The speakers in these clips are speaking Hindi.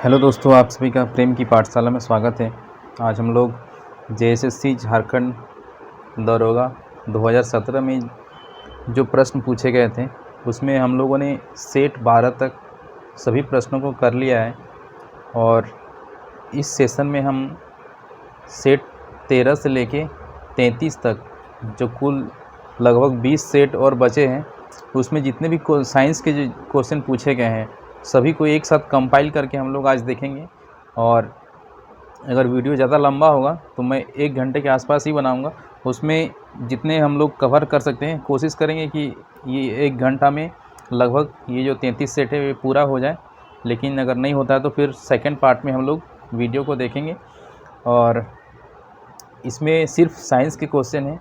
हेलो दोस्तों, आप सभी का प्रेम की पाठशाला में स्वागत है। आज हम लोग जेएसएससी झारखंड दरोगा 2017 में जो प्रश्न पूछे गए थे उसमें हम लोगों ने सेट 12 तक सभी प्रश्नों को कर लिया है और इस सेशन में हम सेट 13 से लेके 33 तक जो कुल लगभग 20 सेट और बचे हैं उसमें जितने भी साइंस के जो क्वेश्चन पूछे गए हैं सभी को एक साथ कंपाइल करके हम लोग आज देखेंगे। और अगर वीडियो ज़्यादा लंबा होगा तो मैं 1 घंटे के आसपास ही बनाऊंगा। उसमें जितने हम लोग कवर कर सकते हैं कोशिश करेंगे कि ये 1 घंटा में लगभग ये जो 33 सेट है ये पूरा हो जाए। लेकिन अगर नहीं होता है तो फिर सेकंड पार्ट में हम लोग वीडियो को देखेंगे। और इसमें सिर्फ साइंस के क्वेश्चन हैं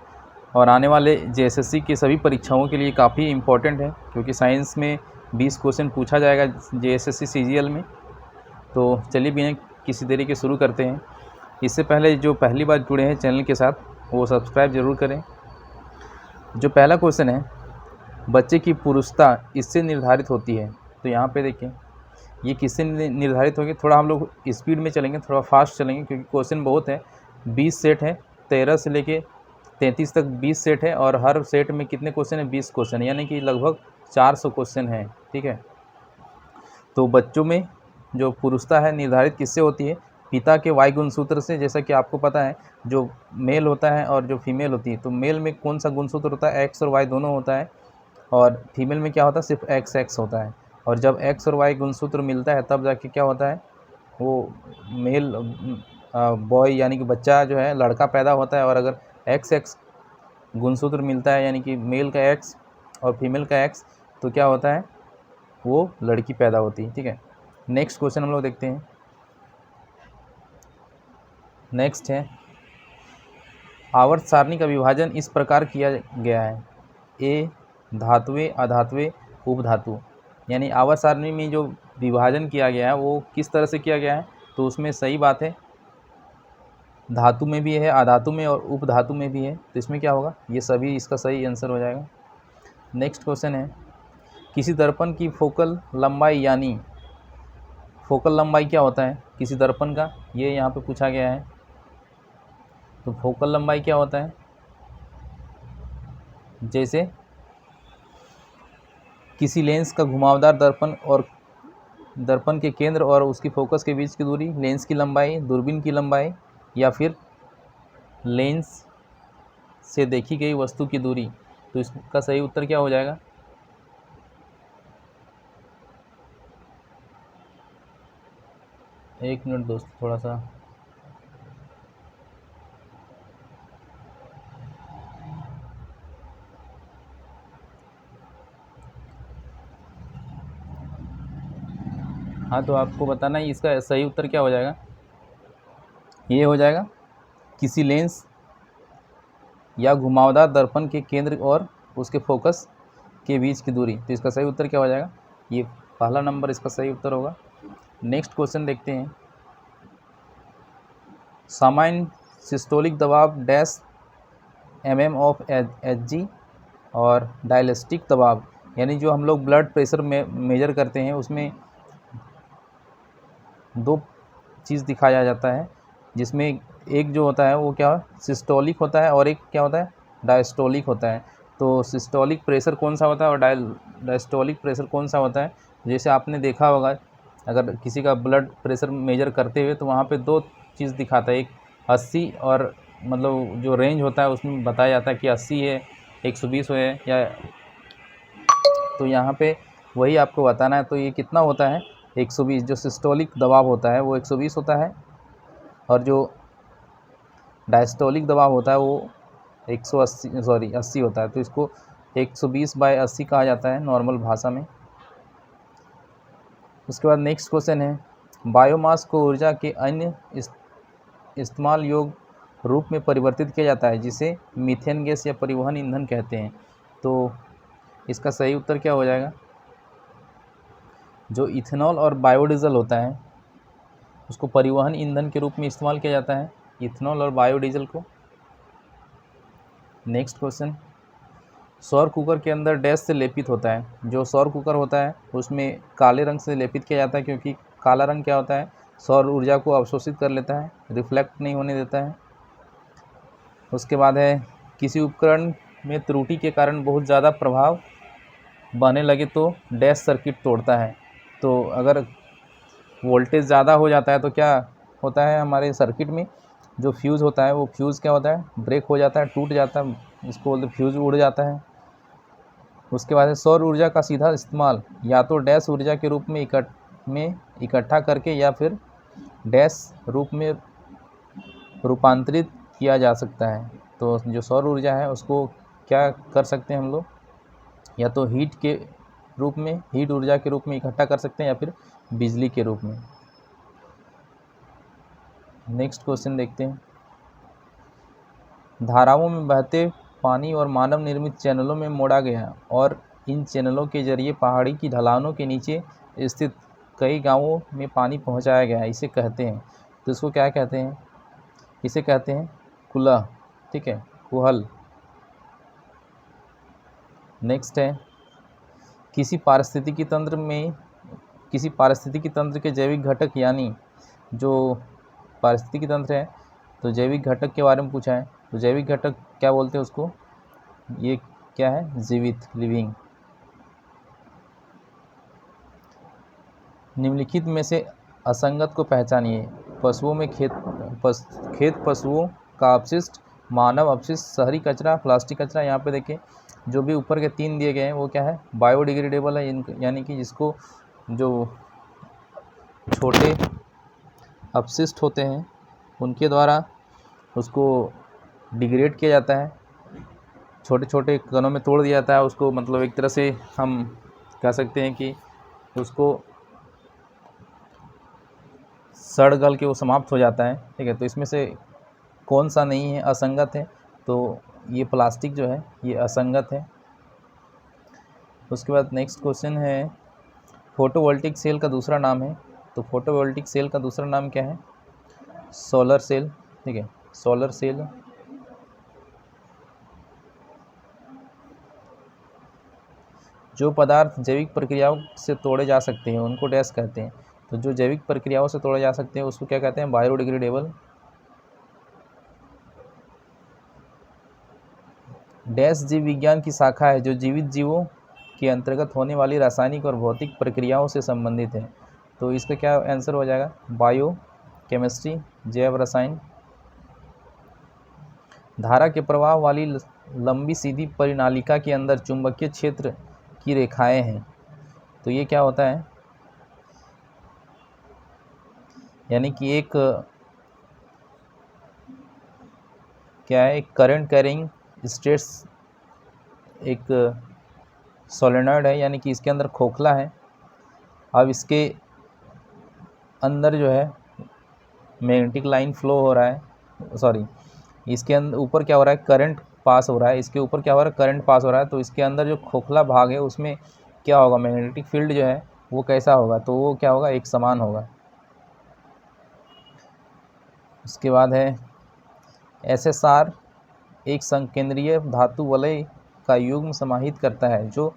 और आने वाले जेएसएससी की सभी परीक्षाओं के लिए काफ़ी इम्पोर्टेंट है, क्योंकि साइंस में 20 क्वेश्चन पूछा जाएगा जेएसएससी सीजीएल में। तो चलिए बिना किसी देरी के शुरू करते हैं। इससे पहले जो पहली बार जुड़े हैं चैनल के साथ वो सब्सक्राइब ज़रूर करें। जो पहला क्वेश्चन है, बच्चे की पुरुषता इससे निर्धारित होती है। तो यहाँ पे देखिए ये किससे निर्धारित होगी। थोड़ा हम लोग स्पीड में चलेंगे, थोड़ा फास्ट चलेंगे क्योंकि क्वेश्चन बहुत है। 20 सेट है, 13 से लेके 33 तक 20 सेट है और हर सेट में कितने क्वेश्चन है? 20 क्वेश्चन, यानी कि लगभग 400 क्वेश्चन है। ठीक है, तो बच्चों में जो पुरुषता है निर्धारित किससे होती है? पिता के वाई गुणसूत्र से। जैसा कि आपको पता है जो मेल होता है और जो फीमेल होती है, तो मेल में कौन सा गुणसूत्र होता है? एक्स और वाई दोनों होता है। और फीमेल में क्या होता है? सिर्फ एक्स एक्स होता है। और जब एक्स और वाई गुणसूत्र मिलता है तब जाके क्या होता है? वो मेल बॉय यानी कि बच्चा जो है लड़का पैदा होता है। और अगर एक्स एक्स गुणसूत्र मिलता है यानी कि मेल का एक्स और फीमेल का एक्स, तो क्या होता है? वो लड़की पैदा होती है। ठीक है, नेक्स्ट क्वेश्चन हम लोग देखते हैं। नेक्स्ट है, आवर्त सारणी का विभाजन इस प्रकार किया गया है। ए धातुएं, अधातुएं, उपधातु। यानी आवर्त सारणी में जो विभाजन किया गया है वो किस तरह से किया गया है? तो उसमें सही बात है, धातु में भी है, अधातु में और उपधातु में भी है। तो इसमें क्या होगा? ये सभी इसका सही आंसर हो जाएगा। नेक्स्ट क्वेश्चन है, किसी दर्पण की फोकल लंबाई, यानी फोकल लंबाई क्या होता है किसी दर्पण का? ये यहाँ पे पूछा गया है। तो फोकल लंबाई क्या होता है? जैसे किसी लेंस का घुमावदार दर्पण और दर्पण के केंद्र और उसकी फोकस के बीच की दूरी, लेंस की लंबाई, दूरबीन की लंबाई, या फिर लेंस से देखी गई वस्तु की दूरी। तो इसका सही उत्तर क्या हो जाएगा? एक मिनट दोस्तों, थोड़ा सा हाँ, तो आपको बताना है इसका सही उत्तर क्या हो जाएगा। ये हो जाएगा किसी लेंस या घुमावदार दर्पण के केंद्र और उसके फोकस के बीच की दूरी। तो इसका सही उत्तर क्या हो जाएगा? ये पहला नंबर इसका सही उत्तर होगा। नेक्स्ट क्वेश्चन देखते हैं। सामान्य सिस्टोलिक दबाव डैश mm ऑफ Hg और डायलिस्टिक दबाव, यानी जो हम लोग ब्लड प्रेशर में मेजर करते हैं उसमें दो चीज़ दिखाया जाता है, जिसमें एक जो होता है वो क्या सिस्टोलिक होता है और एक क्या होता है? डायस्टोलिक होता है। तो सिस्टोलिक प्रेशर कौन सा होता है और डायस्टोलिक प्रेशर कौन सा होता है? जैसे आपने देखा होगा अगर किसी का ब्लड प्रेशर मेजर करते हुए तो वहाँ पे दो चीज़ दिखाता है, एक 80 और मतलब जो रेंज होता है उसमें बताया जाता है कि 80 है, 120 है, या तो यहाँ पे वही आपको बताना है। तो ये कितना होता है? 120। जो सिस्टोलिक दबाव होता है वो 120 होता है और जो डायस्टोलिक दबाव होता है वो 80 होता है। तो इसको 120/80 कहा जाता है नॉर्मल भाषा में। उसके बाद नेक्स्ट क्वेश्चन है, बायोमास को ऊर्जा के अन्य इस्तेमाल योग्य रूप में परिवर्तित किया जाता है जिसे मीथेन गैस या परिवहन ईंधन कहते हैं। तो इसका सही उत्तर क्या हो जाएगा? जो इथेनॉल और बायोडीजल होता है उसको परिवहन ईंधन के रूप में इस्तेमाल किया जाता है, इथेनॉल और बायोडीजल को। नेक्स्ट क्वेश्चन, सौर कुकर के अंदर डैश से लेपित होता है। जो सौर कुकर होता है उसमें काले रंग से लेपित किया जाता है क्योंकि काला रंग क्या होता है, सौर ऊर्जा को अवशोषित कर लेता है, रिफ्लेक्ट नहीं होने देता है। उसके बाद है किसी उपकरण में त्रुटि के कारण बहुत ज़्यादा प्रभाव बहने लगे तो डैश सर्किट तोड़ता है। तो अगर वोल्टेज ज़्यादा हो जाता है तो क्या होता है, हमारे सर्किट में जो फ्यूज़ होता है वो फ्यूज़ क्या होता है, ब्रेक हो जाता है, टूट जाता है, इसको बोलते फ्यूज़ उड़ जाता है। उसके बाद है सौर ऊर्जा का सीधा इस्तेमाल या तो डैश ऊर्जा के रूप में इकट्ठा करके या फिर डैश रूप में रूपांतरित किया जा सकता है। तो जो सौर ऊर्जा है उसको क्या कर सकते हैं हम लोग, या तो हीट ऊर्जा के रूप में इकट्ठा कर सकते हैं या फिर बिजली के रूप में। नेक्स्ट क्वेश्चन देखते हैं। धाराओं में बहते पानी और मानव निर्मित चैनलों में मोड़ा गया और इन चैनलों के जरिए पहाड़ी की ढलानों के नीचे स्थित कई गांवों में पानी पहुंचाया गया, इसे कहते हैं, तो इसको क्या कहते हैं, इसे कहते हैं कुलह, ठीक है, कुहल। नेक्स्ट है किसी पारिस्थितिकी तंत्र के जैविक घटक, यानी जो पारिस्थितिकी तंत्र है तो जैविक घटक के बारे में पूछा है। तो जैविक घटक क्या बोलते हैं उसको, ये क्या है, जीवित, लिविंग। निम्नलिखित में से असंगत को पहचानिए। पशुओं में खेत पशुओं का अपशिष्ट, मानव अपशिष्ट, शहरी कचरा, प्लास्टिक कचरा। यहाँ पे देखिए जो भी ऊपर के 3 दिए गए हैं वो क्या है, बायोडिग्रेडेबल है, यानी कि जिसको जो छोटे अपशिष्ट होते हैं उनके द्वारा उसको डिग्रेड किया जाता है, छोटे छोटे कणों में तोड़ दिया जाता है उसको, मतलब एक तरह से हम कह सकते हैं कि उसको सड़ गल के वो समाप्त हो जाता है, ठीक है। तो इसमें से कौन सा नहीं है, असंगत है, तो ये प्लास्टिक जो है ये असंगत है। उसके बाद नेक्स्ट क्वेश्चन है फोटोवोल्टिक सेल का दूसरा नाम है। तो फोटोवोल्टिक सेल का दूसरा नाम क्या है, सोलर सेल, ठीक है, सोलर सेल। जो पदार्थ जैविक प्रक्रियाओं से तोड़े जा सकते हैं उनको डैश कहते हैं। तो जो जैविक प्रक्रियाओं से तोड़े जा सकते हैं उसको क्या कहते हैं, बायोडिग्रेडेबल। डैश जीव विज्ञान की शाखा है जो जीवित जीवों के अंतर्गत होने वाली रासायनिक और भौतिक प्रक्रियाओं से संबंधित है। तो इसका क्या आंसर हो जाएगा, बायो केमिस्ट्री, जैव रसायन। धारा के प्रवाह वाली लंबी सीधी परिनालिका के अंदर चुंबकीय क्षेत्र की रेखाएं हैं। तो ये क्या होता है, यानी कि एक क्या है, एक करंट कैरिंग स्टेट्स, एक सोलेनॉइड है, यानी कि इसके अंदर खोखला है। अब इसके अंदर जो है मैग्नेटिक लाइन फ्लो हो रहा है, सॉरी इसके अंदर ऊपर क्या हो रहा है, करंट पास हो रहा है, इसके ऊपर क्या हो रहा है, करंट पास हो रहा है। तो इसके अंदर जो खोखला भाग है उसमें क्या होगा, मैग्नेटिक फील्ड जो है वो कैसा होगा, तो वो क्या होगा, एक समान होगा। उसके बाद है SSR एक संकेंद्रीय धातु वलय का युग्म समाहित करता है जो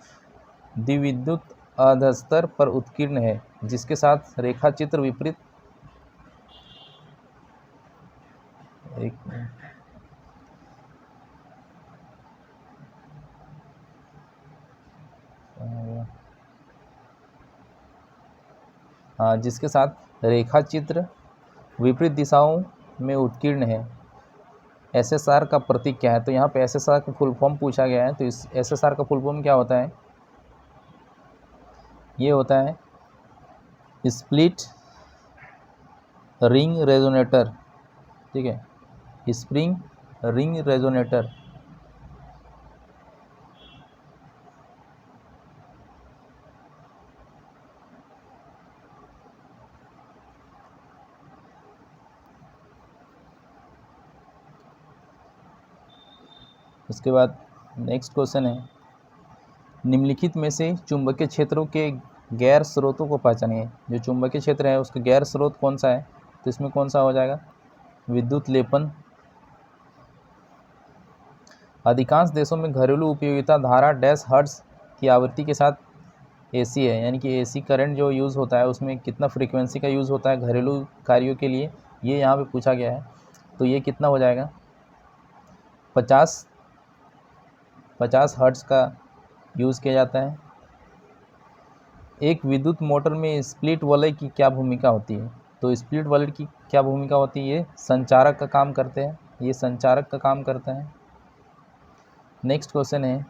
द्विविद्युत अधस्तर पर उत्कीर्ण है, जिसके साथ रेखा चित्र विपरीत जिसके साथ रेखा चित्र विपरीत दिशाओं में उत्कीर्ण है। SSR का प्रतीक क्या है, तो यहाँ पे SSR का फुल फॉर्म पूछा गया है। तो इस SSR का फुल फॉर्म क्या होता है, ये होता है स्प्लिट रिंग रेजोनेटर, ठीक है, स्प्रिंग रिंग रेजोनेटर। उसके बाद नेक्स्ट क्वेश्चन है निम्नलिखित में से चुंबकीय क्षेत्रों के गैर स्रोतों को पहचानिए। जो चुंबकीय क्षेत्र है उसका गैर स्रोत कौन सा है, तो इसमें कौन सा हो जाएगा, विद्युत लेपन। अधिकांश देशों में घरेलू उपयोगिता धारा डैश हर्ट्ज की आवृत्ति के साथ एसी है, यानी कि एसी करंट जो यूज़ होता है उसमें कितना फ्रीक्वेंसी का यूज़ होता है घरेलू कार्यों के लिए, ये यहाँ पे पूछा गया है। तो ये कितना हो जाएगा, 50 हर्ट्ज़ का यूज़ किया जाता है। एक विद्युत मोटर में स्प्लिट वलय की क्या भूमिका होती है? तो स्प्लिट वलय की क्या भूमिका होती है? ये संचारक का काम करते हैं, ये संचारक का काम करता है। नेक्स्ट क्वेश्चन है,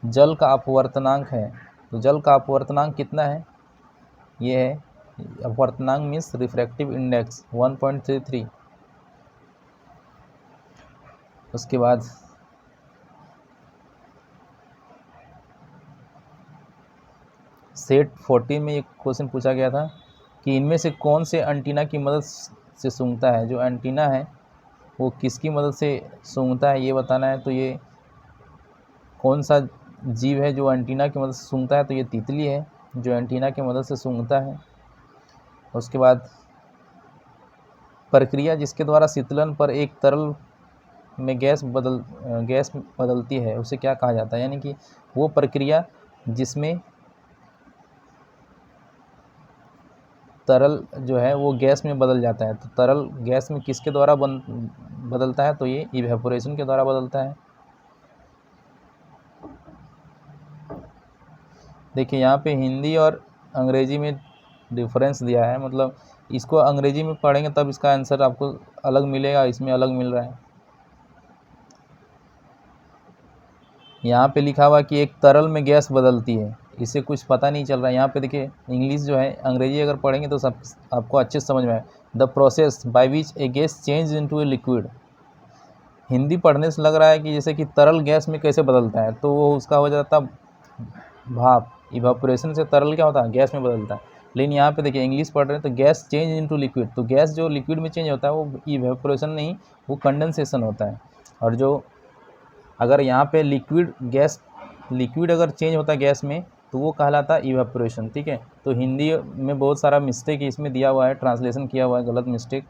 जल का अपवर्तनांक है, तो जल का अपवर्तनांक कितना है? ये है, अपवर्तनांक मीन्स रिफ्रैक्टिव इंडेक्स 1.33। उसके बाद सेट 14 में एक क्वेश्चन पूछा गया था कि इनमें से कौन से एंटीना की मदद से सूंघता है? जो एंटीना है वो किसकी मदद से सूंघता है ये बताना है। तो ये कौन सा जीव है जो एंटीना की मदद से सूंघता है? तो ये तितली है जो एंटीना की मदद से सूंघता है। उसके बाद प्रक्रिया जिसके द्वारा शीतलन पर एक तरल में गैस बदलती है उसे क्या कहा जाता है? यानी कि वो प्रक्रिया जिसमें तरल जो है वो गैस में बदल जाता है। तो तरल गैस में किसके द्वारा बदलता है? तो ये इवेपोरेशन के द्वारा बदलता है। देखिए यहाँ पे हिंदी और अंग्रेजी में डिफरेंस दिया है, मतलब इसको अंग्रेजी में पढ़ेंगे तब इसका आंसर आपको अलग मिलेगा, इसमें अलग मिल रहा है। यहाँ पे लिखा हुआ कि एक तरल में गैस बदलती है, इसे कुछ पता नहीं चल रहा है। यहाँ पे देखिए इंग्लिश जो है, अंग्रेजी अगर पढ़ेंगे तो सब आपको अच्छे से समझ में आए। The process by which A gas change into a liquid. Hindi पढ़ने से लग रहा है कि जैसे कि तरल गैस में कैसे बदलता है, तो वो उसका हो जाता भाप। इवापोरेशन से तरल क्या होता है? गैस में बदलता है। लेकिन यहाँ पे देखिए इंग्लिश पढ़ रहे हैं तो गैस चेंज इनटू लिक्विड, तो गैस जो लिक्विड में चेंज होता है वो इवेपोरेशन नहीं, वो कंडेंसेशन होता है। और जो अगर यहाँ पे लिक्विड अगर चेंज होता है गैस में तो वो कहलाता है इवेपोरेशन। ठीक है, तो हिंदी में बहुत सारा मिस्टेक इसमें दिया हुआ है, ट्रांसलेशन किया हुआ है, गलत मिस्टेक।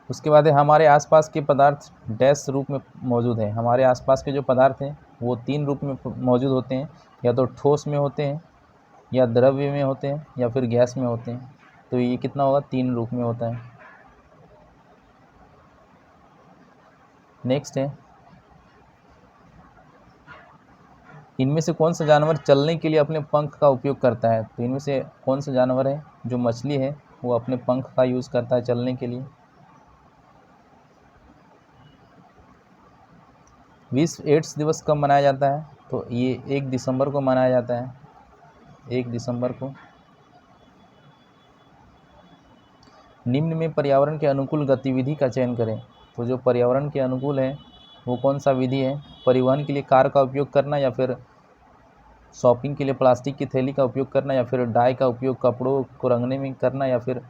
उसके बाद है हमारे आसपास के पदार्थ डैश रूप में मौजूद हैं। हमारे आसपास के जो पदार्थ हैं वो 3 रूप में मौजूद होते हैं, या तो ठोस में होते हैं, या द्रव्य में होते हैं, या फिर गैस में होते हैं। तो ये कितना होगा? 3 रूप में होता है। नेक्स्ट है, इनमें से कौन सा जानवर चलने के लिए अपने पंख का उपयोग करता है? तो इनमें से कौन सा जानवर है? जो मछली है वो अपने पंख का यूज़ करता है चलने के लिए। विश्व एड्स दिवस कब मनाया जाता है? तो ये 1 दिसंबर को मनाया जाता है, 1 दिसंबर को। निम्न में पर्यावरण के अनुकूल गतिविधि का चयन करें। तो जो पर्यावरण के अनुकूल है वो कौन सा विधि है? परिवहन के लिए कार का उपयोग करना, या फिर शॉपिंग के लिए प्लास्टिक की थैली का उपयोग करना, या फिर डाई का उपयोग कपड़ों को रंगने में करना, या फिर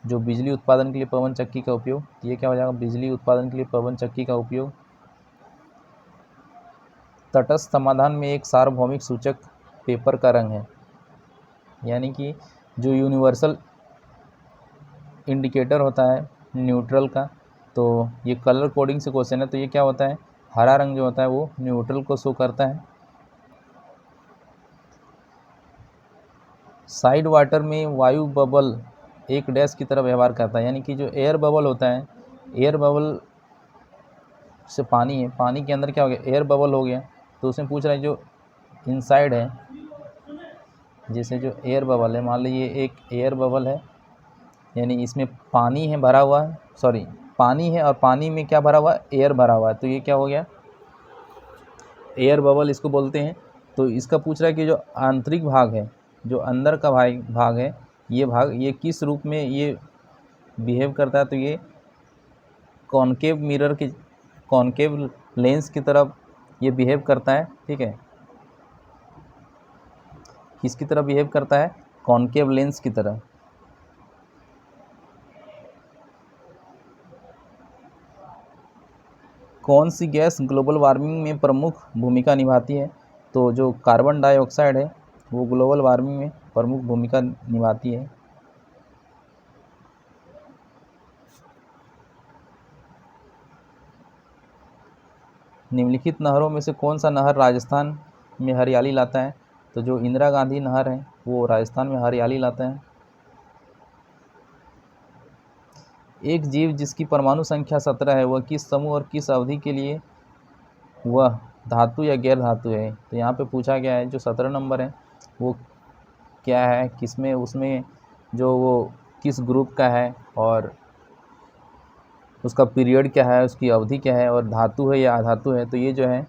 जो बिजली उत्पादन के लिए पवन चक्की का उपयोग। ये क्या हो जाएगा? बिजली उत्पादन के लिए पवन चक्की का उपयोग। तटस्थ समाधान में एक सार्वभौमिक सूचक पेपर का रंग है, यानी कि जो यूनिवर्सल इंडिकेटर होता है न्यूट्रल का, तो ये कलर कोडिंग से क्वेश्चन है। तो ये क्या होता है? हरा रंग जो होता है वो न्यूट्रल को शो करता है। साइड वाटर में वायु बबल एक डैश की तरह व्यवहार करता है, यानी कि जो एयर बबल होता है, एयर बबल से पानी है, पानी के अंदर क्या हो गया? एयर बबल हो गया। तो उसमें पूछ रहा है जो इनसाइड है, जैसे जो एयर बबल है, मान लीजिए एक एयर बबल है, यानी इसमें पानी है भरा हुआ है, सॉरी पानी है और पानी में क्या भरा हुआ है? एयर भरा हुआ है। तो ये क्या हो गया? एयर बबल इसको बोलते हैं। तो इसका पूछ रहा है कि जो आंतरिक भाग है, जो अंदर का भाग है, ये भाग ये किस रूप में ये बिहेव करता है? तो ये कॉनकेव लेंस की तरफ ये बिहेव करता है। ठीक है, किसकी तरह बिहेव करता है? कॉनकेव लेंस की तरह। कौन सी गैस ग्लोबल वार्मिंग में प्रमुख भूमिका निभाती है? तो जो कार्बन डाइऑक्साइड है वो ग्लोबल वार्मिंग में प्रमुख भूमिका निभाती है। निम्नलिखित नहरों में से कौन सा नहर राजस्थान में हरियाली लाता है? तो जो इंदिरा गांधी नहर है वो राजस्थान में हरियाली लाता है। एक जीव जिसकी परमाणु संख्या 17 है वह किस समूह और किस अवधि के लिए वह धातु या गैर धातु है? तो यहाँ पे पूछा गया है जो 17 नंबर है वो क्या है, किसमें, उसमें जो वो किस ग्रुप का है और उसका पीरियड क्या है, उसकी अवधि क्या है और धातु है या अधातु है। तो ये जो है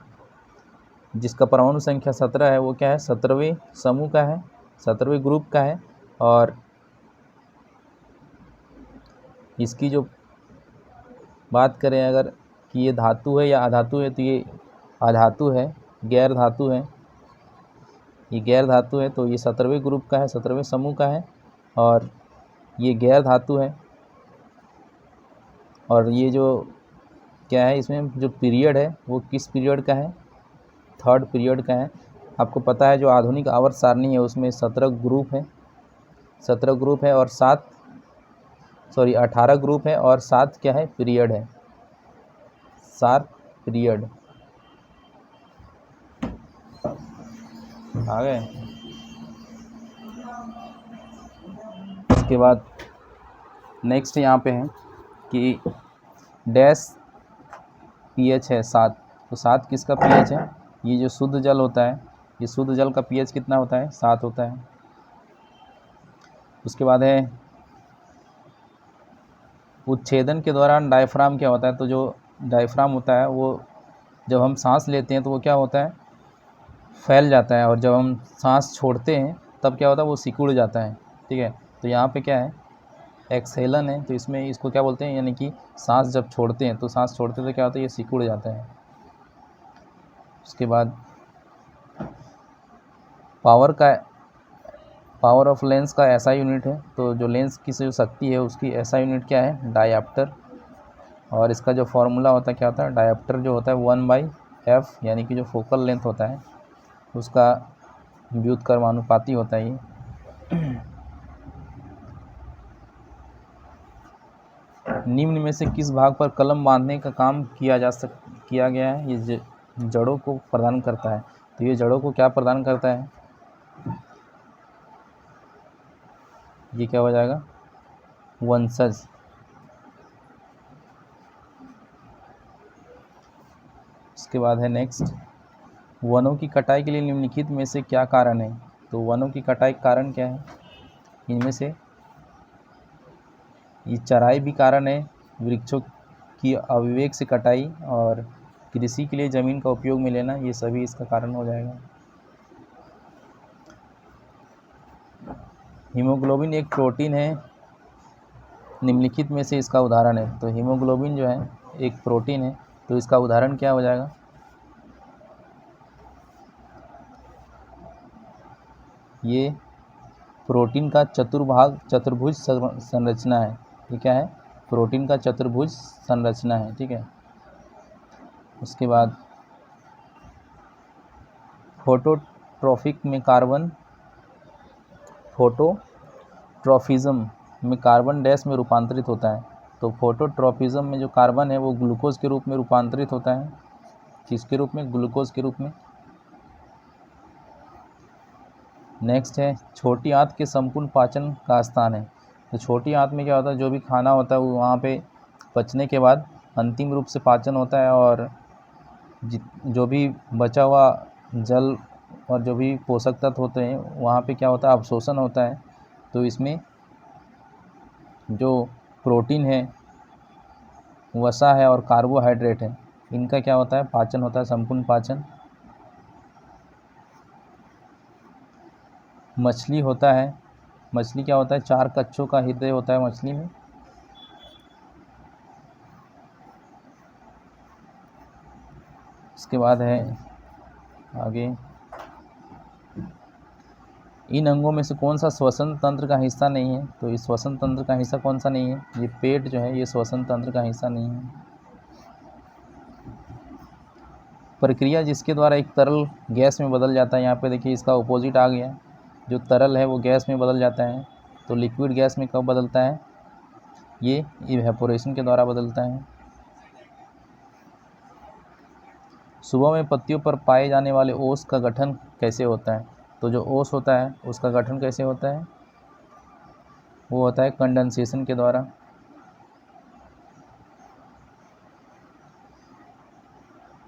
जिसका परमाणु संख्या 17 है वो क्या है, 17वें समूह का है, 17वें ग्रुप का है। और इसकी जो बात करें अगर कि ये धातु है या अधातु है तो ये अधातु है, गैर धातु है, ये गैर धातु है। तो ये 17वें ग्रुप का है, 17वें समूह का है और ये गैर धातु है। और ये जो क्या है इसमें जो पीरियड है वो किस पीरियड का है, 3rd पीरियड का है। आपको पता है जो आधुनिक आवर्त सारणी है उसमें 17 ग्रुप है, 17 ग्रुप है और 18 ग्रुप है और 7 क्या है, पीरियड है, 7 पीरियड। आ गए। इसके बाद नेक्स्ट यहाँ पे है कि डैश पीएच है 7, तो 7 किसका पीएच है? ये जो शुद्ध जल होता है, ये शुद्ध जल का पीएच कितना होता है, 7 होता है। उसके बाद है उच्छेदन के दौरान डायफ्राम क्या होता है? तो जो डायफ्राम होता है वो जब हम सांस लेते हैं तो वो क्या होता है, फैल जाता है और जब हम सांस छोड़ते हैं तब क्या होता है, वो सिकुड़ जाता है। ठीक है, तो यहाँ पे क्या है, एक्सहेलन है, तो इसमें इसको क्या बोलते हैं, यानी कि सांस जब छोड़ते हैं तो सांस छोड़ते तो क्या होता है, ये सिकुड़ जाता है। उसके बाद पावर ऑफ लेंस का ऐसा यूनिट है, तो जो लेंस की जो शक्ति है उसकी ऐसा यूनिट क्या है, डायप्टर। और इसका जो फॉर्मूला होता है क्या होता है, डायप्टर जो होता है 1/f, यानी कि जो फोकल लेंथ होता है उसका व्युत्क्रमानुपाती होता है ये। निम्न में से किस भाग पर कलम बांधने का काम किया गया है? ये जड़ों को प्रदान करता है। तो ये जड़ों को क्या प्रदान करता है, ये क्या हो जाएगा, वंशज। उसके बाद है नेक्स्ट, वनों की कटाई के लिए निम्नलिखित में से क्या कारण है? तो वनों की कटाई कारण क्या है, इनमें से ये चराई भी कारण है, वृक्षों की अविवेक से कटाई और कृषि के लिए ज़मीन का उपयोग में लेना, ये सभी इसका कारण हो जाएगा। हीमोग्लोबिन एक प्रोटीन है, निम्नलिखित में से इसका उदाहरण है। तो हीमोग्लोबिन जो है एक प्रोटीन है, तो इसका उदाहरण क्या हो जाएगा, ये प्रोटीन का चतुर्भुज संरचना है। ये क्या है, प्रोटीन का चतुर्भुज संरचना है। ठीक है, उसके बाद फोटोट्रॉफिज्म में कार्बन डैश में रूपांतरित होता है। तो फोटोट्रॉफिज्म में जो कार्बन है वो ग्लूकोज के रूप में रूपांतरित होता है, किसके रूप में, ग्लूकोज के रूप में। नेक्स्ट है छोटी आंत के संपूर्ण पाचन का स्थान है। तो छोटी आंत में क्या होता है, जो भी खाना होता है वो वहाँ पे पचने के बाद अंतिम रूप से पाचन होता है और जो भी बचा हुआ जल और जो भी पोषक तत्व होते हैं वहाँ पे क्या होता है, अवशोषण होता है। तो इसमें जो प्रोटीन है, वसा है और कार्बोहाइड्रेट है, इनका क्या होता है, पाचन होता है, संपूर्ण पाचन। मछली होता है, मछली क्या होता है, 4 कच्छों का हृदय होता है मछली में। इसके बाद है आगे, इन अंगों में से कौन सा श्वसन तंत्र का हिस्सा नहीं है? तो इस श्वसन तंत्र का हिस्सा कौन सा नहीं है, ये पेट जो है ये श्वसन तंत्र का हिस्सा नहीं है। प्रक्रिया जिसके द्वारा एक तरल गैस में बदल जाता है, यहाँ पे देखिए इसका अपोजिट आ गया, जो तरल है वो गैस में बदल जाता है। तो लिक्विड गैस में कब बदलता है, ये इवेपोरेशन के द्वारा बदलता है। सुबह में पत्तियों पर पाए जाने वाले ओस का गठन कैसे होता है? तो जो ओस होता है उसका गठन कैसे होता है? वो होता है कंडेंसेशन के द्वारा।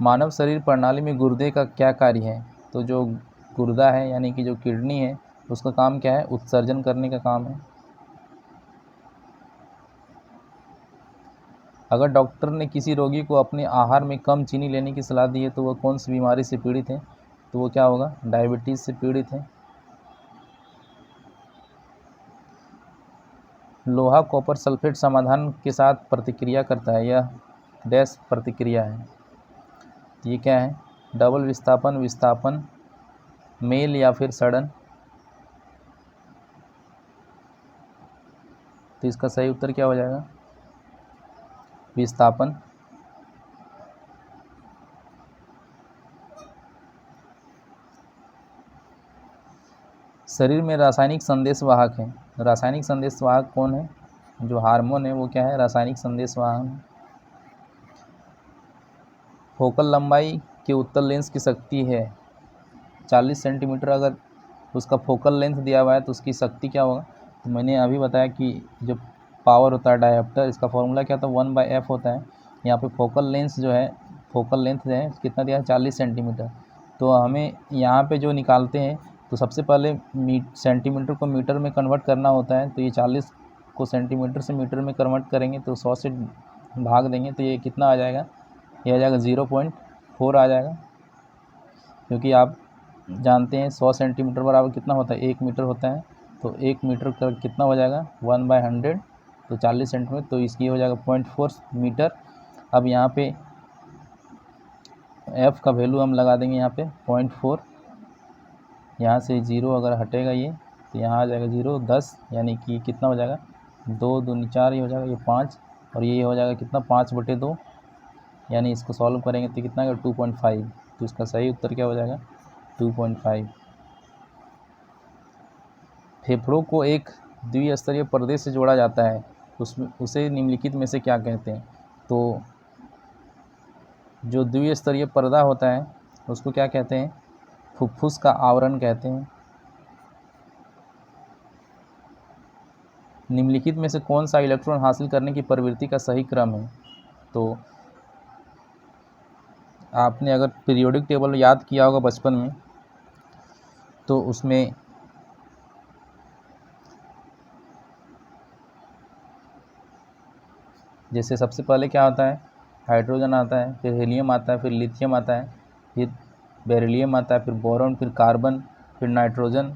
मानव शरीर प्रणाली में गुर्दे का क्या कार्य है? तो जो गुर्दा है यानी कि जो किडनी है उसका काम क्या है? उत्सर्जन करने का काम है। अगर डॉक्टर ने किसी रोगी को अपने आहार में कम चीनी लेने की सलाह दी है तो वह कौन सी बीमारी से पीड़ित है? तो वो क्या होगा? डायबिटीज़ से पीड़ित है। लोहा कॉपर सल्फेट समाधान के साथ प्रतिक्रिया करता है, यह डैश प्रतिक्रिया है। ये क्या है? डबल विस्थापन, विस्थापन, मेल या फिर सड़न। तो इसका सही उत्तर क्या हो जाएगा? विस्थापन। शरीर में रासायनिक संदेशवाहक है। रासायनिक संदेशवाहक कौन है? जो हार्मोन है वो क्या है? रासायनिक संदेशवाहक है। फोकल लंबाई के उत्तल लेंस की शक्ति है 40 सेंटीमीटर। अगर उसका फोकल लेंथ दिया हुआ है तो उसकी शक्ति क्या होगा? तो मैंने अभी बताया कि जो पावर होता है डायोप्टर, इसका फॉर्मूला क्या होता है? 1/f होता है। यहाँ पे फोकल लेंस जो है, फोकल लेंथ जो है कितना दिया है? 40 सेंटीमीटर। तो हमें यहाँ पे जो निकालते हैं तो सबसे पहले सेंटीमीटर को मीटर में कन्वर्ट करना होता है। तो ये 40 को सेंटीमीटर से मीटर में कन्वर्ट करेंगे तो 100 से भाग देंगे तो ये कितना आ जाएगा? ये आ जाएगा 0.4 आ जाएगा। क्योंकि आप जानते हैं 100 सेंटीमीटर बराबर कितना होता है? 1 मीटर होता है। तो 1 मीटर का कितना हो जाएगा? 1/100। तो 40 सेंटीमीटर, तो इसकी हो जाएगा 0.4 मीटर। अब यहाँ पे f का वैल्यू हम लगा देंगे यहाँ पे 0.4। यहाँ से 0 अगर हटेगा ये तो यहाँ आ जाएगा 0, 10, यानी कि कितना हो जाएगा? 2 दूनी 4, ये हो जाएगा, ये 5, और ये हो जाएगा कितना? 5/2, यानी इसको सॉल्व करेंगे तो कितना आएगा? 2.5। तो इसका सही उत्तर क्या हो जाएगा? 2.5। फेफड़ों को एक द्विस्तरीय पर्दे से जोड़ा जाता है, उसे निम्नलिखित में से क्या कहते हैं? तो जो द्विस्तरीय पर्दा होता है उसको क्या कहते हैं? फुफ्फुस का आवरण कहते हैं। निम्नलिखित में से कौन सा इलेक्ट्रॉन हासिल करने की प्रवृत्ति का सही क्रम है? तो आपने अगर पीरियोडिक टेबल याद किया होगा बचपन में तो उसमें जैसे सबसे पहले क्या आता है? हाइड्रोजन आता है, फिर हीलियम आता है, फिर लिथियम आता है, फिर बेरिलियम आता है, फिर बोरॉन, फिर कार्बन, फिर नाइट्रोजन।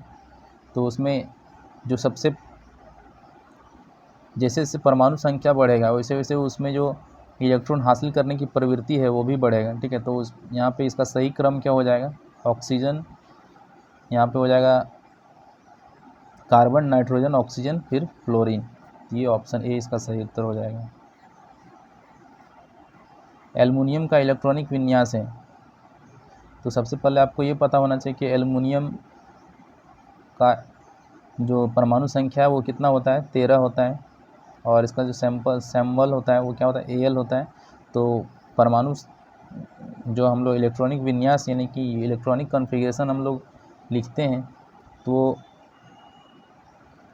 तो उसमें जो सबसे जैसे जैसे परमाणु संख्या बढ़ेगा वैसे वैसे उसमें जो इलेक्ट्रॉन हासिल करने की प्रवृत्ति है वो भी बढ़ेगा। ठीक है, तो उस यहाँ पे इसका सही क्रम क्या हो जाएगा? ऑक्सीजन, यहाँ पे हो जाएगा कार्बन, नाइट्रोजन, ऑक्सीजन, फिर फ्लोरीन। ये ऑप्शन ए इसका सही उत्तर हो जाएगा। एल्युमिनियम का इलेक्ट्रॉनिक विन्यास है। तो सबसे पहले आपको ये पता होना चाहिए कि एल्युमिनियम का जो परमाणु संख्या है वो कितना होता है? 13 होता है। और इसका जो सैम्बल होता है वो क्या होता है? Al होता है। तो परमाणु जो हम लोग इलेक्ट्रॉनिक विन्यास यानी कि इलेक्ट्रॉनिक कॉन्फ़िगरेशन हम लोग लिखते हैं तो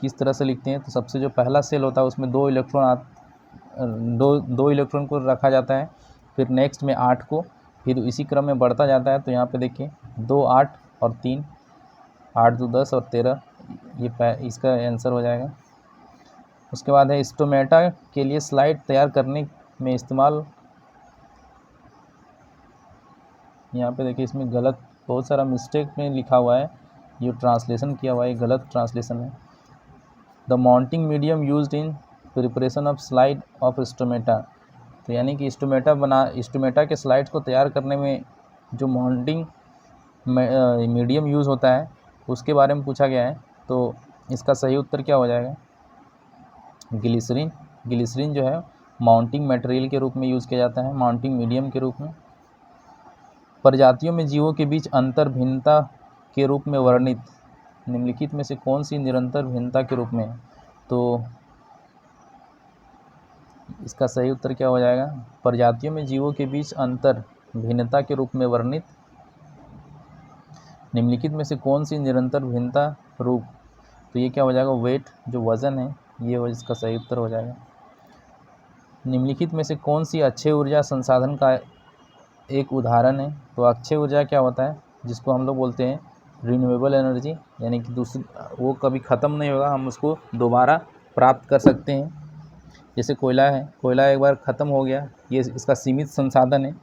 किस तरह से लिखते हैं? तो सबसे जो पहला सेल होता है उसमें 2 इलेक्ट्रॉन को रखा जाता है, फिर नेक्स्ट में 8 को, फिर इसी क्रम में बढ़ता जाता है। तो यहाँ पे देखिए 2, 8 और 3, 8 2 10 और 13, ये इसका आंसर हो जाएगा। उसके बाद है स्टोमेटा के लिए स्लाइड तैयार करने में इस्तेमाल। यहाँ पे देखिए इसमें गलत बहुत सारा मिस्टेक में लिखा हुआ है, जो ट्रांसलेशन किया हुआ है गलत ट्रांसलेशन है। The mounting medium used in preparation of slide of stomata. तो यानी कि स्टोमेटा के स्लाइड्स को तैयार करने में जो माउंटिंग मीडियम यूज़ होता है उसके बारे में पूछा गया है। तो इसका सही उत्तर क्या हो जाएगा? ग्लिसरीन। ग्लिसरीन जो है माउंटिंग मटेरियल के रूप में यूज़ किया जाता है, माउंटिंग मीडियम के रूप में। प्रजातियों में जीवों के बीच अंतर भिन्नता के रूप में वर्णित निम्नलिखित में से कौन सी निरंतर भिन्नता के रूप में है? तो इसका सही उत्तर क्या हो जाएगा? प्रजातियों में जीवों के बीच अंतर भिन्नता के रूप में वर्णित। निम्नलिखित में से कौन सी निरंतर भिन्नता रूप, तो ये क्या हो जाएगा, वेट, जो वजन है, ये इसका सही उत्तर हो जाएगा। निम्नलिखित में से कौन सी अक्षय ऊर्जा संसाधन का एक उदाहरण है, तो अक्षय ऊर्जा क्या होता है, जिसको हम लोग बोलते हैं रिन्यूएबल एनर्जी, यानी कि दूसरी वो कभी ख़त्म नहीं होगा, हम उसको दोबारा प्राप्त कर सकते हैं। जैसे कोयला है, कोयला एक बार ख़त्म हो गया, ये इसका सीमित संसाधन है।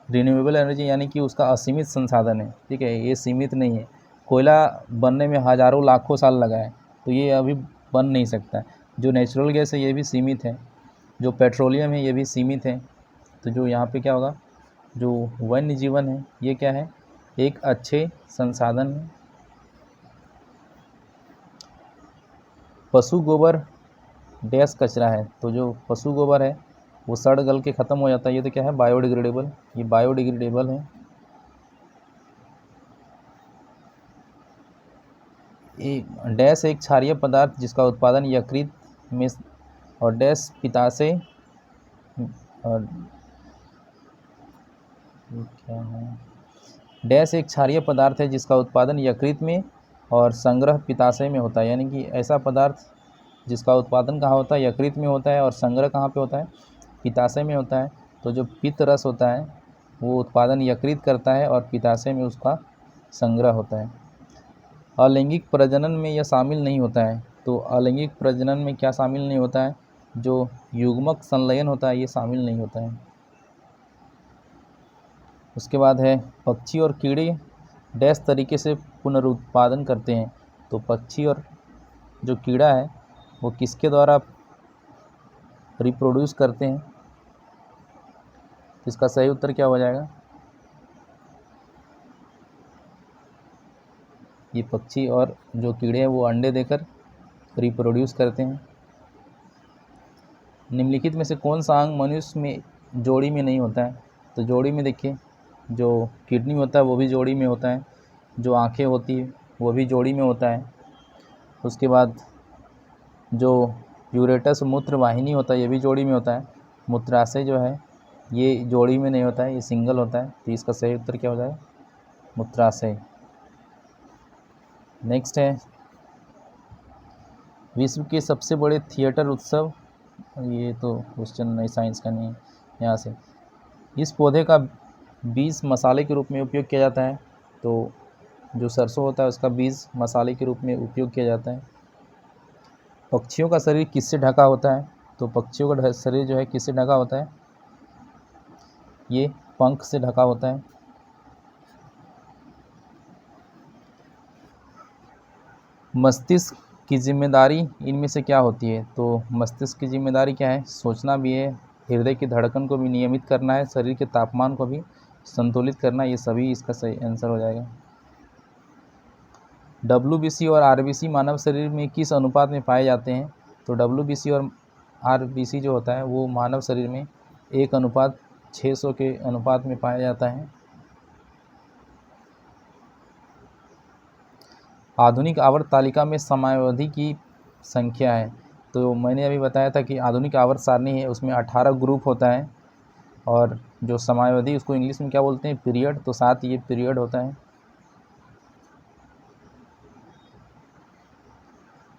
रिन्यूएबल एनर्जी यानी कि उसका असीमित संसाधन है, ठीक है, ये सीमित नहीं है। कोयला बनने में हज़ारों लाखों साल लगा है, तो ये अभी बन नहीं सकता। जो नेचुरल गैस है ये भी सीमित है, जो पेट्रोलियम है ये भी सीमित है। तो जो यहाँ पे क्या होगा, जो वन्य जीवन है ये क्या है, एक अच्छे संसाधन है। पशु गोबर डैश कचरा है, तो जो पशु गोबर है वो सड़ गल के ख़त्म हो जाता है, ये तो क्या है, बायोडिग्रेडेबल, ये बायोडिग्रेडेबल है। डैश एक क्षारीय पदार्थ जिसका उत्पादन यकृत में और डैश पित्ताशय और क्या है, डैश एक क्षारीय पदार्थ है जिसका उत्पादन यकृत में और संग्रह पित्ताशय में होता है, यानी कि ऐसा पदार्थ जिसका उत्पादन कहाँ होता है, यकृत में होता है, और संग्रह कहाँ पे होता है, पित्ताशय में होता है। तो जो पित्त रस होता है वो उत्पादन यकृत करता है और पित्ताशय में उसका संग्रह होता है। अलैंगिक प्रजनन में यह शामिल नहीं होता है, तो अलैंगिक प्रजनन में क्या शामिल नहीं होता है, जो युग्मक संलयन होता है ये शामिल नहीं होता है। उसके बाद है पक्षी और कीड़े डैश तरीके से पुनरुत्पादन करते हैं, तो पक्षी और जो कीड़ा है वो किसके द्वारा रिप्रोड्यूस करते हैं, इसका सही उत्तर क्या हो जाएगा, ये पक्षी और जो कीड़े हैं वो अंडे देकर रिप्रोड्यूस करते हैं। निम्नलिखित में से कौन सा अंग मनुष्य में जोड़ी में नहीं होता है, तो जोड़ी में देखिए, जो किडनी होता है वो भी जोड़ी में होता है, जो आँखें होती है वो भी जोड़ी में होता है। उसके बाद जो यूरेटस मूत्र वाहिनी होता है ये भी जोड़ी में होता है। मूत्राशय जो है ये जोड़ी में नहीं होता है, ये सिंगल होता है, तो इसका सही उत्तर क्या हो जाएगा, मूत्राशय। नेक्स्ट है विश्व के सबसे बड़े थिएटर उत्सव, ये तो क्वेश्चन नहीं, साइंस का नहीं है। यहाँ से इस पौधे का बीज मसाले के रूप में उपयोग किया जाता है, तो जो सरसों होता है उसका बीज मसाले के रूप में उपयोग किया जाता है। पक्षियों का शरीर किससे ढका होता है, तो पक्षियों का शरीर जो है किससे ढका होता है, ये पंख से ढका होता है। मस्तिष्क की जिम्मेदारी इनमें से क्या होती है, तो मस्तिष्क की जिम्मेदारी क्या है, सोचना भी है, हृदय की धड़कन को भी नियमित करना है, शरीर के तापमान को भी संतुलित करना, ये सभी इसका सही आंसर हो जाएगा। WBC और RBC मानव शरीर में किस अनुपात में पाए जाते हैं, तो WBC और RBC जो होता है वो मानव शरीर में 1:600 के अनुपात में पाया जाता है। आधुनिक आवर्त तालिका में समयावधि की संख्या है, तो मैंने अभी बताया था कि आधुनिक आवर्त सारणी है उसमें 18 ग्रुप होता है, और जो समयावधि उसको इंग्लिश में क्या बोलते हैं, पीरियड, तो 7 ये पीरियड होता है।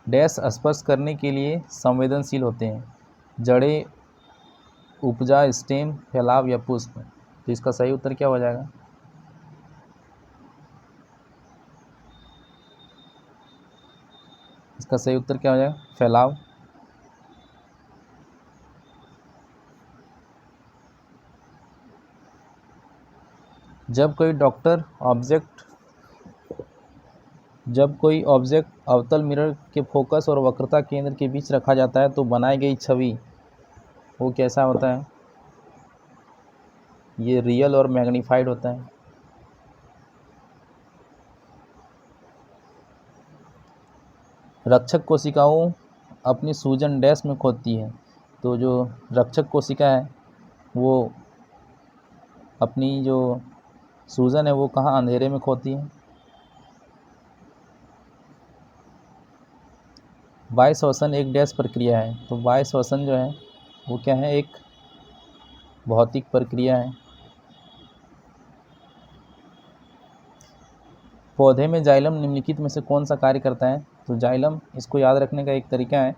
डैश स्पर्श करने के लिए संवेदनशील होते हैं, जड़ें, उपजा, स्टेम, फैलाव या पुष्प, तो इसका सही उत्तर क्या हो जाएगा, इसका सही उत्तर क्या हो जाएगा, फैलाव। जब कोई ऑब्जेक्ट अवतल मिरर के फोकस और वक्रता केंद्र के बीच रखा जाता है तो बनाई गई छवि वो कैसा होता है, ये रियल और मैग्नीफाइड होता है। रक्षक कोशिकाओं अपनी सूजन डैश में खोदती है, तो जो रक्षक कोशिका है वो अपनी जो सूजन है वो कहाँ, अंधेरे में खोदती है। वायु श्वसन एक डैश प्रक्रिया है, तो वायु श्वसन जो है वो क्या है, एक भौतिक प्रक्रिया है। पौधे में जाइलम निम्नलिखित में से कौन सा कार्य करता है? तो जाइलम, इसको याद रखने का एक तरीका है,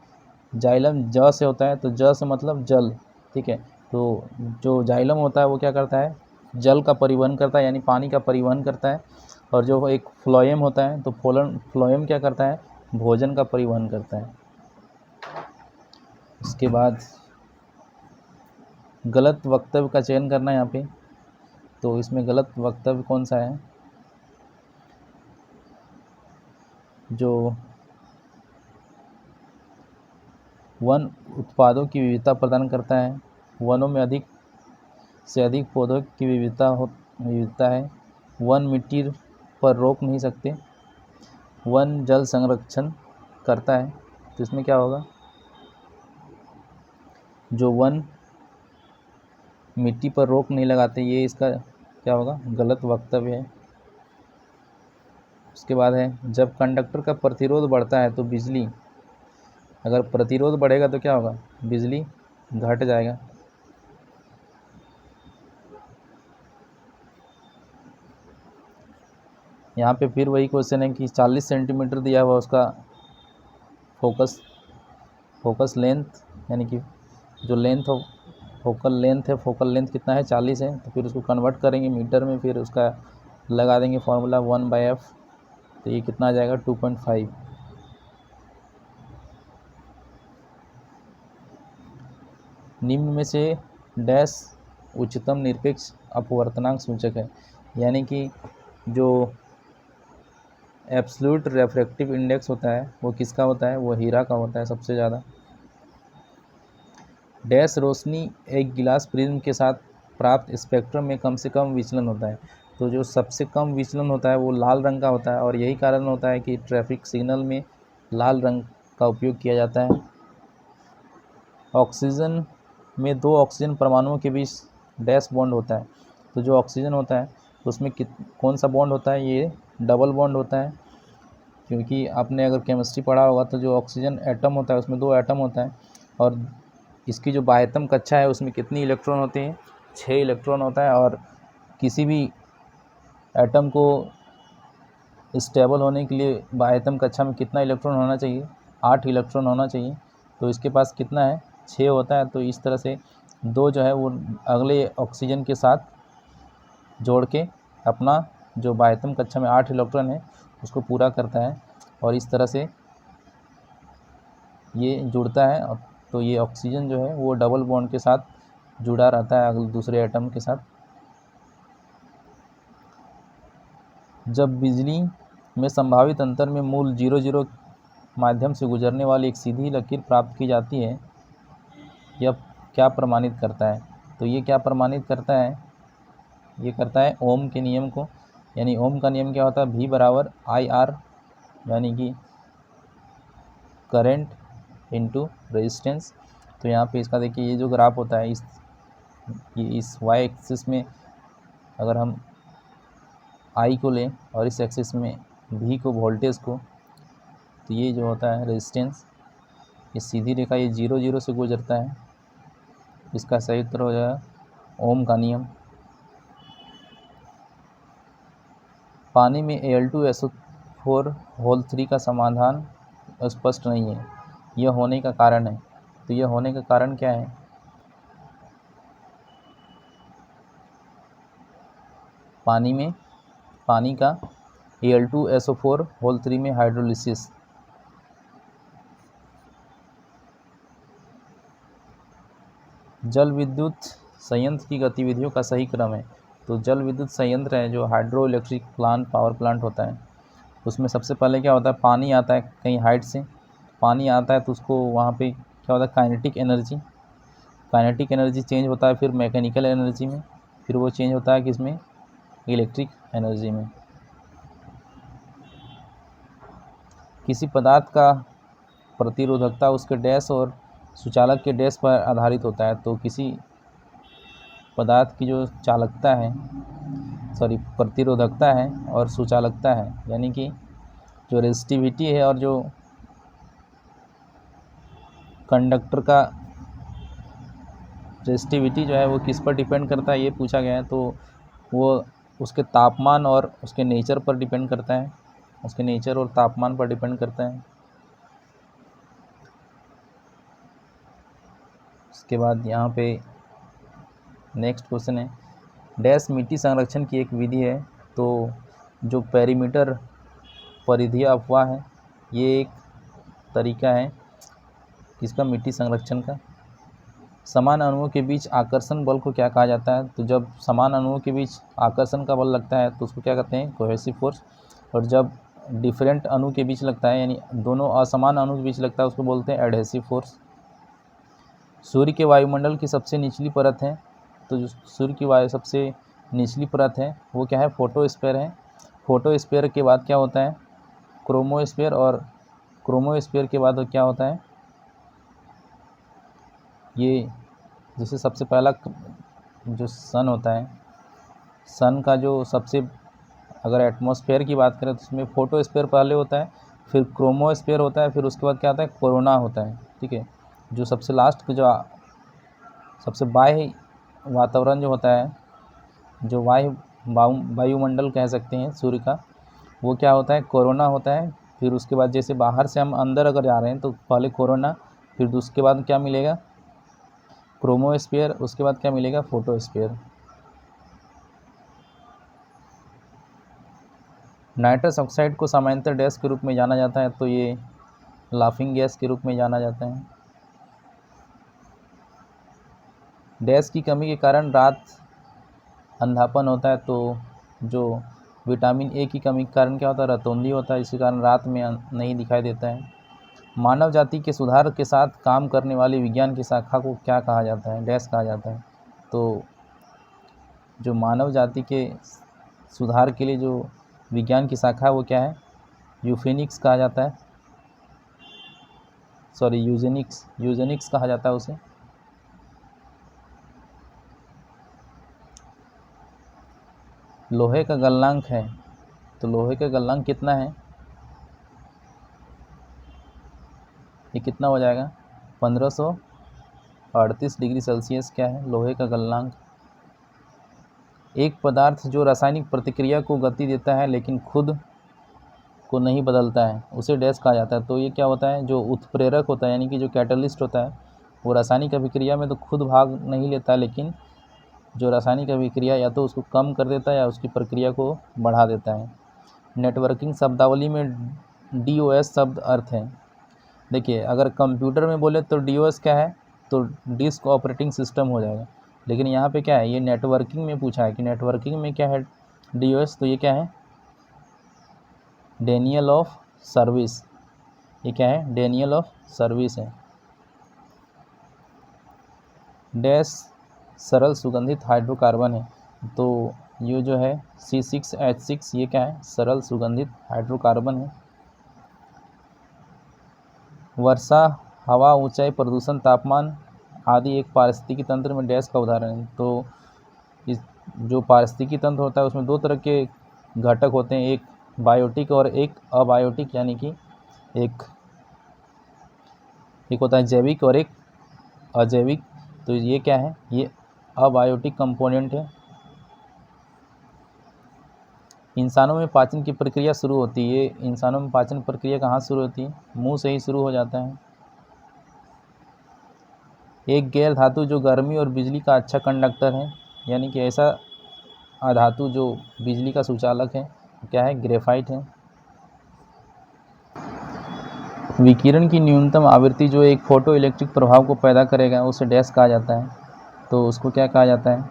जाइलम ज से होता है, तो ज से मतलब जल, ठीक है। तो जो जाइलम होता है वो क्या करता है? जल का परिवहन करता है, यानी पानी का परिवहन करता है। और जो एक फ्लोएम होता है, तो फ्लोएम क्या करता है? भोजन का परिवहन करता है। उसके बाद गलत वक्तव्य का चयन करना है यहाँ पे। तो इसमें गलत वक्तव्य कौन सा है? जो वन उत्पादों की विविधता प्रदान करता है, वनों में अधिक से अधिक पौधों की विविधता है, वन मिट्टी पर रोक नहीं सकते, वन जल संरक्षण करता है। तो इसमें क्या होगा? जो वन मिट्टी पर रोक नहीं लगाते, ये इसका क्या होगा? गलत वक्तव्य है। उसके बाद है, जब कंडक्टर का प्रतिरोध बढ़ता है तो बिजली, अगर प्रतिरोध बढ़ेगा तो क्या होगा? बिजली घट जाएगा। यहाँ पे फिर वही क्वेश्चन है कि 40 सेंटीमीटर दिया हुआ, उसका फोकस लेंथ, यानी कि जो लेंथ हो, फोकल लेंथ कितना है? 40 है। तो फिर उसको कन्वर्ट करेंगे मीटर में, फिर उसका लगा देंगे फॉर्मूला 1/f, तो ये कितना आ जाएगा? 2.5। निम्न में से डैश उच्चतम निरपेक्ष अपवर्तनांक सूचक है, यानी कि जो एब्सोल्यूट रेफ्रेक्टिव इंडेक्स होता है वो किसका होता है? वो हीरा का होता है सबसे ज़्यादा। डैश रोशनी एक गिलास प्रिज्म के साथ प्राप्त स्पेक्ट्रम में कम से कम विचलन होता है। तो जो सबसे कम विचलन होता है वो लाल रंग का होता है, और यही कारण होता है कि ट्रैफिक सिग्नल में लाल रंग का उपयोग किया जाता है। ऑक्सीजन में 2 ऑक्सीजन परमाणुओं के बीच डैश बॉन्ड होता है। तो जो ऑक्सीजन होता है उसमें कौन सा बॉन्ड होता है? ये डबल बॉन्ड होता है, क्योंकि आपने अगर केमिस्ट्री पढ़ा होगा तो जो ऑक्सीजन एटम होता है उसमें 2 एटम होता है, और इसकी जो बाह्यतम कक्षा है उसमें कितनी इलेक्ट्रॉन होते हैं? 6 इलेक्ट्रॉन होता है। और किसी भी एटम को स्टेबल होने के लिए बाह्यतम कक्षा में कितना इलेक्ट्रॉन होना चाहिए? 8 इलेक्ट्रॉन होना चाहिए। तो इसके पास कितना है? 6 होता है। तो इस तरह से 2 जो है वो अगले ऑक्सीजन के साथ जोड़ के अपना जो बाह्यतम कक्षा में 8 इलेक्ट्रॉन है उसको पूरा करता है, और इस तरह से ये जुड़ता है। तो ये ऑक्सीजन जो है वो डबल बॉन्ड के साथ जुड़ा रहता है अगले दूसरे एटम के साथ। जब बिजली में संभावित अंतर में मूल 0 माध्यम से गुजरने वाली एक सीधी लकीर प्राप्त की जाती है, यह क्या प्रमाणित करता है? तो ये क्या प्रमाणित करता है? ये करता है ओम के नियम को। यानी ओम का नियम क्या होता है? V बराबर IR, यानी कि करंट इनटू रेजिस्टेंस। तो यहाँ पे इसका देखिए, ये जो ग्राफ होता है इस y एक्सिस में अगर हम I को लें और इस एक्सिस में V को, वोल्टेज को, तो ये जो होता है रेजिस्टेंस, ये सीधी रेखा ये 0 से गुजरता है। इसका सही उत्तर हो जाएगा ओम का नियम। पानी में Al2SO4 का समाधान स्पष्ट नहीं है, यह होने का कारण है। तो यह होने का कारण क्या है? पानी का Al2SO4 में हाइड्रोलिसिस। जल विद्युत संयंत्र की गतिविधियों का सही क्रम है। तो जल विद्युत संयंत्र है जो hydro electric plant, power plant होता है, उसमें सबसे पहले क्या होता है? पानी आता है कहीं हाइट से, पानी आता है तो उसको वहाँ पे क्या होता है? काइनेटिक एनर्जी चेंज होता है, फिर मैकेनिकल एनर्जी में, फिर वो चेंज होता है किसमें? इलेक्ट्रिक एनर्जी में। किसी पदार्थ का प्रतिरोधकता उसके डैश और सुचालक के डैश पर आधारित होता है। तो किसी पदार्थ की जो चालकता है, प्रतिरोधकता है और सुचालकता है, यानी कि जो रेजिस्टिविटी है और जो कंडक्टर का रेजिस्टिविटी जो है वो किस पर डिपेंड करता है, ये पूछा गया है। तो वो उसके तापमान और उसके नेचर पर डिपेंड करता है, उसके नेचर और तापमान पर डिपेंड करता है। उसके बाद यहाँ पे नेक्स्ट क्वेश्चन है, डैश मिट्टी संरक्षण की एक विधि है। तो जो पेरीमीटर परिधीय अपवाह है, ये एक तरीका है किसका, मिट्टी संरक्षण का। समान अणुओं के बीच आकर्षण बल को क्या कहा जाता है? तो जब समान अणुओं के बीच आकर्षण का बल लगता है तो उसको क्या कहते हैं, कोहेसिव फोर्स। और जब डिफरेंट अणु के बीच लगता है, यानी दोनों असमान अणु के बीच लगता है, उसको बोलते हैं एडहेसिव फोर्स। सूर्य के वायुमंडल की सबसे निचली परत है, तो जो सूर्य की सबसे निचली परत है वो क्या है, फोटोस्फीयर है। फोटोस्फीयर के बाद क्या होता है, क्रोमोस्फीयर, और क्रोमोस्फीयर के बाद क्या होता है, ये जैसे सबसे पहला जो सन होता है, सन का जो सबसे, अगर एटमॉस्फेयर की बात करें तो उसमें फोटोस्फीयर पहले होता है, फिर क्रोमोस्फीयर होता है, फिर उसके बाद क्या आता है, कोरोना होता है। ठीक है, जो सबसे लास्ट जो सबसे बाह्य वातावरण जो होता है, जो वायुमंडल कह सकते हैं सूर्य का, वो क्या होता है, कोरोना होता है। फिर उसके बाद जैसे बाहर से हम अंदर अगर जा रहे हैं तो पहले कोरोना, फिर उसके बाद क्या मिलेगा, क्रोमोस्फीयर, उसके बाद क्या मिलेगा, फोटोस्फीयर। नाइट्रस ऑक्साइड को सामान्यतः डैश के रूप में जाना जाता है, तो ये लाफिंग गैस के रूप में जाना जाता है। डैश की कमी के कारण रात अंधापन होता है, तो जो विटामिन ए की कमी के कारण क्या होता है, रतौंधी होता है, इसी कारण रात में नहीं दिखाई देता है। मानव जाति के सुधार के साथ काम करने वाली विज्ञान की शाखा को क्या कहा जाता है, डैश कहा जाता है। तो जो मानव जाति के सुधार के लिए जो विज्ञान की शाखा है वो क्या है, यूफेनिक्स कहा जाता है, सॉरी यूजेनिक्स कहा जाता है उसे। लोहे का गलनांक है, तो लोहे का गलनांक कितना है, ये कितना हो जाएगा, 1538 डिग्री सेल्सियस क्या है लोहे का गलनांक। एक पदार्थ जो रासायनिक प्रतिक्रिया को गति देता है लेकिन खुद को नहीं बदलता है, उसे डैश कहा जाता है। तो ये क्या होता है, जो उत्प्रेरक होता है, यानी कि जो कैटलिस्ट होता है, वो रासायनिक अभिक्रिया में तो खुद भाग नहीं लेता, लेकिन जो रासायनिक अभिक्रिया या तो उसको कम कर देता है या उसकी प्रक्रिया को बढ़ा देता है। नेटवर्किंग शब्दावली में DOS शब्द अर्थ है। देखिए, अगर कंप्यूटर में बोले तो DOS क्या है, तो डिस्क ऑपरेटिंग सिस्टम हो जाएगा, लेकिन यहाँ पे क्या है, ये नेटवर्किंग में पूछा है कि नेटवर्किंग में क्या है DOS, तो ये क्या है, डेनियल ऑफ सर्विस। ये क्या है, डेनियल ऑफ सर्विस है। डैश सरल सुगंधित हाइड्रोकार्बन है, तो ये जो है C6H6, ये क्या है, सरल सुगंधित हाइड्रोकार्बन है। वर्षा, हवा, ऊंचाई, प्रदूषण, तापमान आदि एक पारिस्थितिकी तंत्र में डैश का उदाहरण है। तो इस जो पारिस्थितिकी तंत्र होता है उसमें दो तरह के घटक होते हैं, एक बायोटिक और एक अबायोटिक, यानी कि एक होता है जैविक और एक अजैविक। तो ये क्या है, ये अबायोटिक कंपोनेंट है। इंसानों में पाचन की प्रक्रिया शुरू होती है, इंसानों में पाचन प्रक्रिया कहाँ शुरू होती है, मुंह से ही शुरू हो जाता है। एक गैर धातु जो गर्मी और बिजली का अच्छा कंडक्टर है, यानी कि ऐसा अधातु जो बिजली का सुचालक है, क्या है, ग्रेफाइट है। विकिरण की न्यूनतम आवृत्ति जो एक फोटो इलेक्ट्रिक प्रभाव को पैदा करेगा, उसे डैश कहा जाता है। तो उसको क्या कहा जाता है,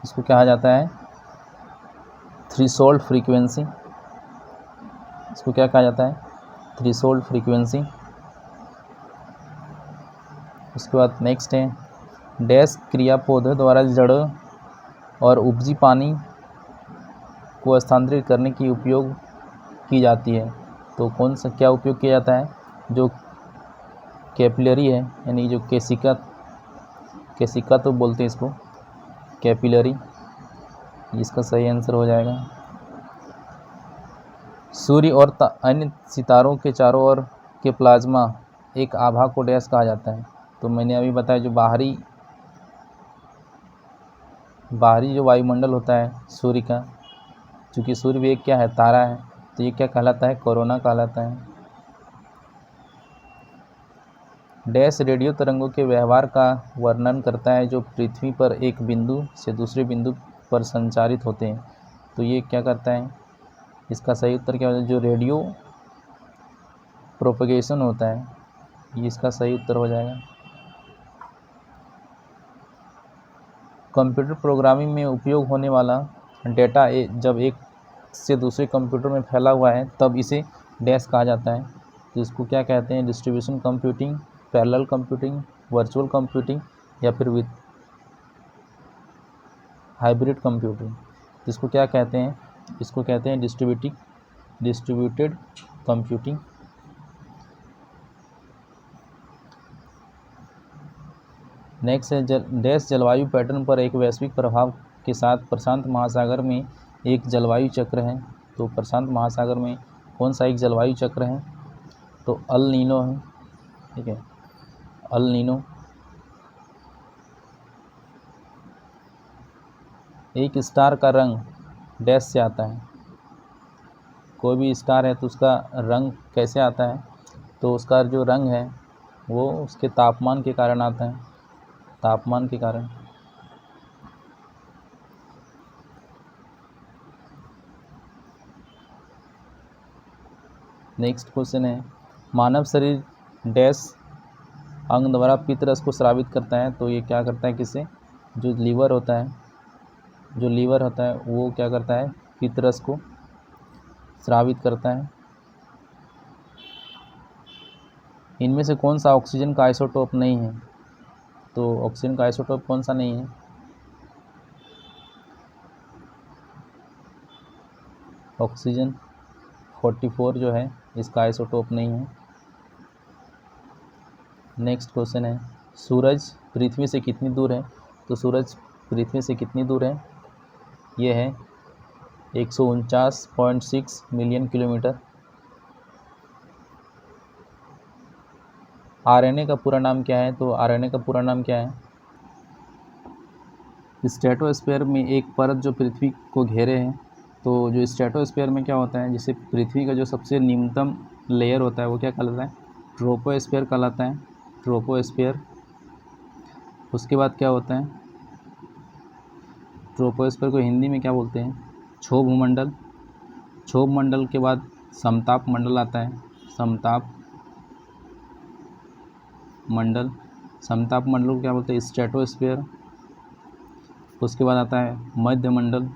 इसको कहा जाता है थ्रेशोल्ड फ्रीक्वेंसी। इसको क्या कहा जाता है, थ्रेशोल्ड फ्रीक्वेंसी। उसके बाद नेक्स्ट है, डैश क्रिया पौधे द्वारा जड़ और उपजी पानी को स्थानांतरित करने की उपयोग की जाती है। तो कौन सा क्या उपयोग किया जाता है, जो कैपिलरी है, यानी जो केसिका तो बोलते हैं इसको, कैपिलरी, इसका सही आंसर हो जाएगा। सूर्य और अन्य सितारों के चारों ओर के प्लाज्मा एक आभा को डैश कहा जाता है। तो मैंने अभी बताया जो बाहरी बाहरी जो वायुमंडल होता है सूर्य का, चूँकि सूर्य भी एक क्या है, तारा है, तो ये क्या कहलाता है, कोरोना कहलाता है। डैश रेडियो तरंगों के व्यवहार का वर्णन करता है जो पृथ्वी पर एक बिंदु से दूसरे बिंदु पर संचारित होते हैं। तो ये क्या करता है, इसका सही उत्तर क्या होता है, जो रेडियो प्रोपगेशन होता है, ये इसका सही उत्तर हो जाएगा। कंप्यूटर प्रोग्रामिंग में उपयोग होने वाला डेटा जब एक से दूसरे कंप्यूटर में फैला हुआ है तब इसे डैश कहा जाता है। तो इसको क्या कहते हैं, distribution computing, parallel computing, virtual computing या फिर विद हाइब्रिड कंप्यूटिंग। तो इसको क्या कहते हैं, इसको कहते हैं डिस्ट्रीब्यूटेड कंप्यूटिंग। नेक्स्ट है डैश जलवायु पैटर्न पर एक वैश्विक प्रभाव के साथ प्रशांत महासागर में एक जलवायु चक्र है। तो प्रशांत महासागर में कौन सा एक जलवायु चक्र है, तो अल नीनो है, ठीक है, अल नीनो। एक स्टार का रंग डैश से आता है, कोई भी स्टार है तो उसका रंग कैसे आता है, तो उसका जो रंग है वो उसके तापमान के कारण आता है, तापमान के कारण। नेक्स्ट क्वेश्चन है, मानव शरीर डैश अंग द्वारा पित्त रस को स्रावित करता है। तो ये क्या करता है, किसे, जो लीवर होता है, जो लीवर होता है वो क्या करता है, पित्त रस को स्रावित करता है। इनमें से कौन सा ऑक्सीजन का आइसोटोप नहीं है, तो ऑक्सीजन का आइसोटोप कौन सा नहीं है, ऑक्सीजन 44 जो है इसका आइसोटोप नहीं है। नेक्स्ट क्वेश्चन है, सूरज पृथ्वी से कितनी दूर है। तो सूरज पृथ्वी से कितनी दूर है, ये है 149.6 मिलियन किलोमीटर। आरएनए का पूरा नाम क्या है, तो आरएनए का पूरा नाम क्या है, स्ट्रेटोस्फीयर में एक परत जो पृथ्वी को घेरे है। तो जो स्ट्रेटोस्फीयर में क्या होता है, जैसे पृथ्वी का जो सबसे निम्नतम लेयर होता है वो क्या कहलाता है, ट्रोपोस्फीयर कहलाता है, ट्रोपोस्फीयर। उसके बाद क्या होता है, ट्रोपोस्फीयर को हिंदी में क्या बोलते हैं, क्षोभ मंडल। क्षोभ मंडल के बाद समताप मंडल आता है, समताप मंडल। समताप मंडल को क्या बोलते हैं, स्ट्रेटोस्फीयर। उसके बाद आता है मध्य मंडल,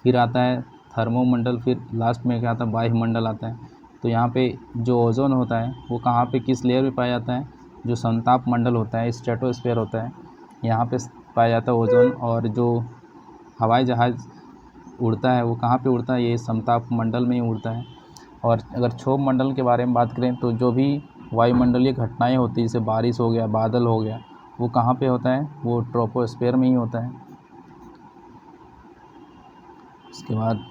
फिर आता है थर्मोमंडल, फिर लास्ट में क्या आता है, वायुमंडल आता है। तो यहाँ पे जो ओजोन होता है वो कहाँ पे, किस लेयर में पाया जाता है, जो समताप मंडल होता है, स्ट्रेटोस्फीयर होता है, यहाँ पे पाया जाता है ओजोन। और जो हवाई जहाज़ उड़ता है वो कहाँ पे उड़ता है, ये समताप मंडल में ही उड़ता है। और अगर क्षोभ मंडल के बारे में बात करें तो जो भी वायुमंडलीय घटनाएं होती हैं, जैसे बारिश हो गया, बादल हो गया, वो कहाँ पे होता है, वो ट्रोपोस्फीयर में ही होता है। उसके बाद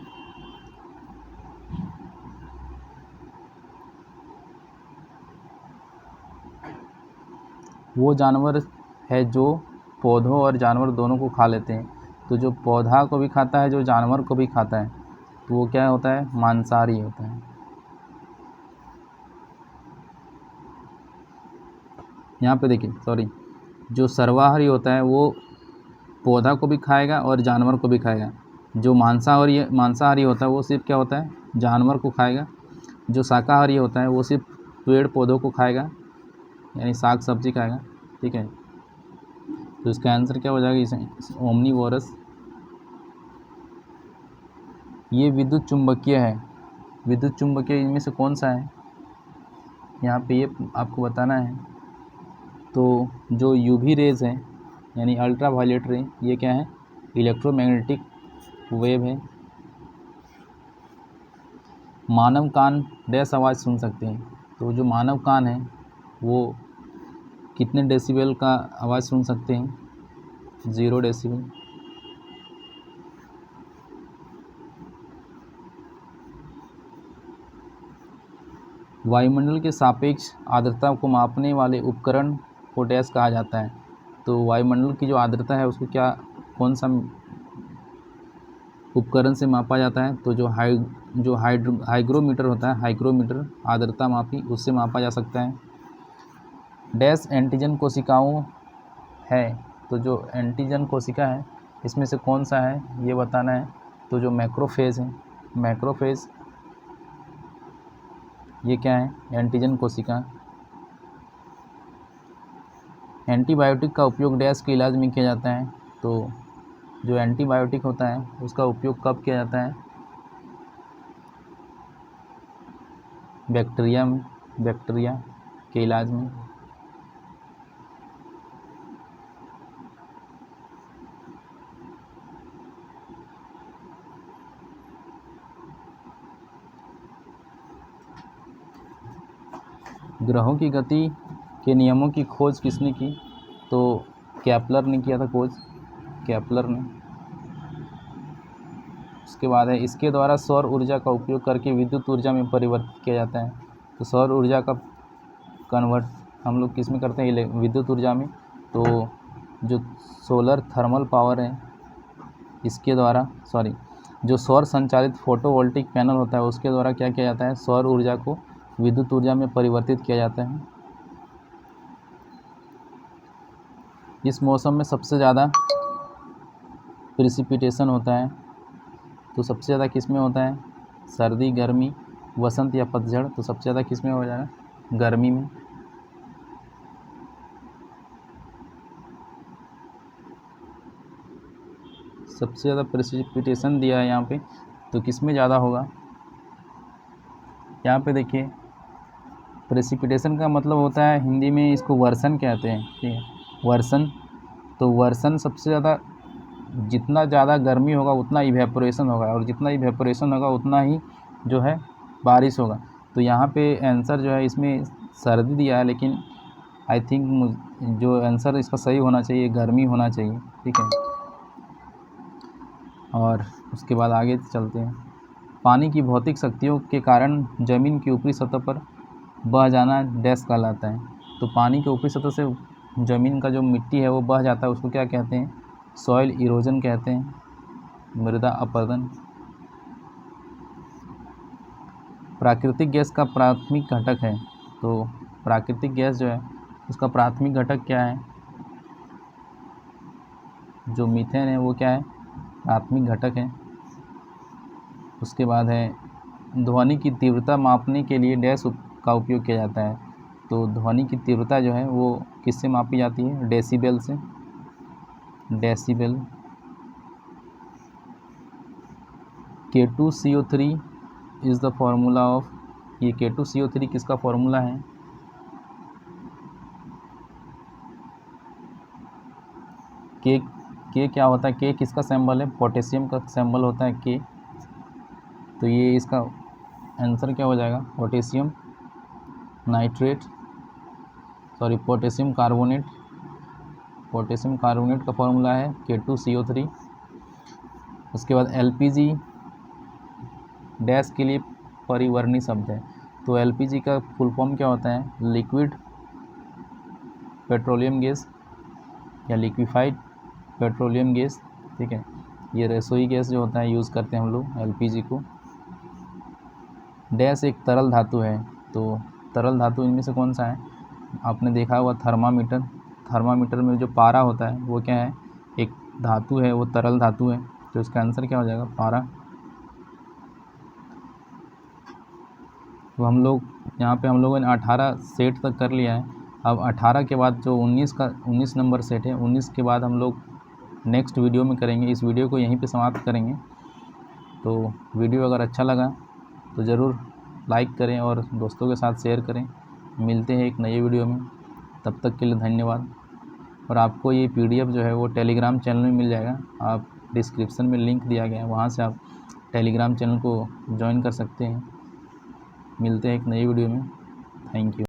वो जानवर है जो पौधों और जानवर दोनों को खा लेते हैं। तो जो पौधा को भी खाता है, जो जानवर को भी खाता है, तो वो क्या होता है, मांसाहारी होता है। यहाँ पे देखिए, सॉरी, जो सर्वाहारी होता है वो पौधा को भी खाएगा और जानवर को भी खाएगा। जो मांसाहारी होता है वो सिर्फ क्या होता है, जानवर को खाएगा। जो शाकाहारी होता है वो सिर्फ पेड़ पौधों को खाएगा, यानी साग सब्जी खाएगा, ठीक है। तो इसका आंसर क्या हो जाएगा, ओमनीवोरस। ये विद्युत चुम्बकीय है, विद्युत चुम्बकीय इनमें से कौन सा है, यहाँ पे ये आपको बताना है। तो जो यूवी रेज है यानी अल्ट्रा वायलेट रे, ये क्या है, इलेक्ट्रोमैग्नेटिक वेव है। मानव कान डैश आवाज़ सुन सकते हैं। तो जो मानव कान है वो कितने डेसिबल का आवाज़ सुन सकते हैं, 0 डेसिबल। वायुमंडल के सापेक्ष आर्द्रता को मापने वाले उपकरण को डैश कहा जाता है। तो वायुमंडल की जो आर्द्रता है उसको क्या कौन सा उपकरण से मापा जाता है? तो जो हाइग्रोमीटर होता है, हाइग्रोमीटर आर्द्रता मापी, उससे मापा जा सकता है। डैश एंटीजन कोशिकाओं है, तो जो एंटीजन कोशिका है इसमें से कौन सा है ये बताना है। तो जो मैक्रोफेज है, मैक्रोफेज ये क्या है? एंटीजन कोशिका। एंटीबायोटिक का उपयोग डैश के इलाज में किया जाता है। तो जो एंटीबायोटिक होता है उसका उपयोग कब किया जाता है? बैक्टीरिया में, बैक्टीरिया के इलाज में। ग्रहों की गति के नियमों की खोज किसने की? तो केपलर ने किया था खोज, केपलर ने। उसके बाद है इसके द्वारा सौर ऊर्जा का उपयोग करके विद्युत ऊर्जा में परिवर्तित किया जाता है। तो सौर ऊर्जा का कन्वर्ट हम लोग किस में करते हैं? विद्युत ऊर्जा में। तो जो सोलर थर्मल पावर है इसके द्वारा, जो सौर संचालित फोटोवोल्टिक पैनल होता है उसके द्वारा क्या किया जाता है? सौर ऊर्जा को विद्युत ऊर्जा में परिवर्तित किया जाता है। इस मौसम में सबसे ज़्यादा प्रेसिपिटेशन होता है। तो सबसे ज़्यादा किस में होता है? सर्दी, गर्मी, वसंत या पतझड़। तो सबसे ज़्यादा किस में हो जाएगा? गर्मी में। सबसे ज़्यादा प्रेसिपिटेशन दिया है यहाँ पे, तो किस में ज़्यादा होगा? यहाँ पे देखिए, प्रेसिपिटेशन का मतलब होता है हिंदी में इसको वर्षण कहते हैं, ठीक है, वर्षण। तो वर्षण सबसे ज़्यादा, जितना ज़्यादा गर्मी होगा उतना इवेपोरेशन होगा, और जितना इवेपोरेशन होगा उतना ही जो है बारिश होगा। तो यहाँ पे आंसर जो है इसमें सर्दी दिया है, लेकिन आई थिंक जो आंसर इसका सही होना चाहिए गर्मी होना चाहिए, ठीक है। और उसके बाद आगे चलते हैं। पानी की भौतिक शक्तियों के कारण ज़मीन की ऊपरी सतह पर बह जाना डैश कहलाता है। तो पानी के ऊपरी सतह से ज़मीन का जो मिट्टी है वो बह जाता है, उसको क्या कहते हैं? सॉइल इरोजन कहते हैं, मृदा अपरदन। प्राकृतिक गैस का प्राथमिक घटक है। तो प्राकृतिक गैस जो है उसका प्राथमिक घटक क्या है? जो मीथेन है वो क्या है? प्राथमिक घटक है। उसके बाद है ध्वनि की तीव्रता मापने के लिए डैश का उपयोग किया जाता है। तो ध्वनि की तीव्रता जो है वो किससे मापी जाती है? डेसिबल से, decibel. K2CO3 is the formula of, ये K2CO3 किसका फार्मूला है? के क्या होता है? के किसका सिंबल है? पोटेशियम का सिंबल होता है के। तो ये इसका आंसर क्या हो जाएगा? Potassium nitrate, potassium carbonate. Potassium carbonate का फार्मूला है K2CO3। उसके बाद LPG डैश के लिए परिवर्णी शब्द है। तो LPG का फुल फॉर्म क्या होता है? लिक्विड पेट्रोलियम गैस या लिक्विफाइड पेट्रोलियम गैस, ठीक है। ये रसोई गैस जो होता है यूज़ करते हैं हम लोग LPG को। डैश एक तरल धातु है। तो तरल धातु इनमें से कौन सा है? आपने देखा होगा थर्मामीटर, थर्मामीटर में जो पारा होता है वो क्या है? एक धातु है, वो तरल धातु है। तो इसका आंसर क्या हो जाएगा? पारा। तो हम लोग यहाँ पे हम लोगों ने 18 सेट तक कर लिया है। अब 18 के बाद जो 19 नंबर सेट है, 19 के बाद हम लोग नेक्स्ट वीडियो में करेंगे। इस वीडियो को यहीं पे समाप्त करेंगे। तो वीडियो अगर अच्छा लगा तो ज़रूर लाइक करें और दोस्तों के साथ शेयर करें। मिलते हैं एक नए वीडियो में, तब तक के लिए धन्यवाद। और आपको ये PDF जो है वो टेलीग्राम चैनल में मिल जाएगा। आप डिस्क्रिप्शन में लिंक दिया गया है, वहाँ से आप टेलीग्राम चैनल को ज्वाइन कर सकते हैं। मिलते हैं एक नई वीडियो में। Thank you.